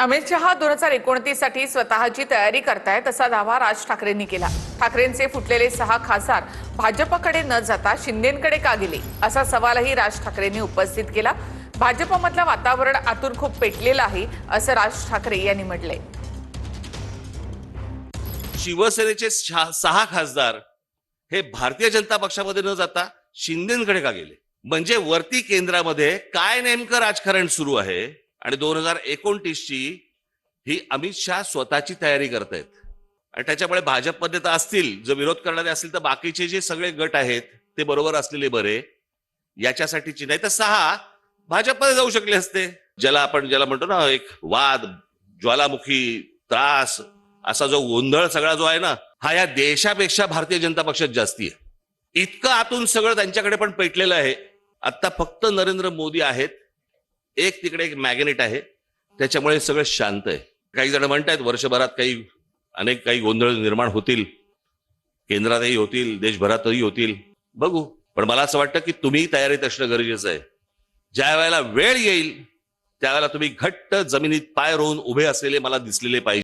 अमित शहा 2029 साठी स्वतःची तयारी करतायत असा दावा राज ठाकरेंनी केला। ठाकरेंचे फुटलेले 6 खासदार भाजपकडे न जाता शिंदेंकडे का गेले असा सवालही राज ठाकरेंनी उपस्थित केला। भाजपमधलं वातावरण आतून खूप पेटलेलं आहे असं राज ठाकरे यांनी म्हटलंय। शिवसेनेचे 6 खासदार हे भारतीय जनता पक्षामध्ये न जाता शिंदेंकडे का गेले? म्हणजे वरती केंद्रामध्ये काय नेमकं राजकारण सुरू आहे आणि 2029 ची ही अमित शहा स्वतःची तयारी करतायत आणि त्याच्यामुळे भाजपमध्ये तर असतील, जर विरोध करणारे असतील तर बाकीचे जे सगळे गट आहेत ते बरोबर असलेले बरे, याच्यासाठीची नाही तर 6 भाजपमध्ये जाऊ शकले असते। ज्याला म्हणतो ना एक वाद, ज्वालामुखी, त्रास, असा जो गोंधळ सगळा जो आहे ना, हा या देशापेक्षा भारतीय जनता पक्षात जास्ती आहे। इतकं आतून सगळं त्यांच्याकडे पण पेटलेलं आहे। आता फक्त नरेंद्र मोदी आहेत, एक तिकडे एक मॅग्नेट आहे, त्याच्यामुळे सगळं शांत आहे। काही जण म्हणतात वर्षभरात काही गोंधळ निर्माण होतील, केंद्रातही होतील, देशभरातही होतील, बघू। पण मला असं वाटतं की तुम्ही तयारीत असणं गरजेचं आहे। ज्या वेळेला वेळ येईल त्यावेळेला तुम्ही घट्ट जमिनीत पाय रोवून उभे असलेले मला दिसलेले पाहिजे।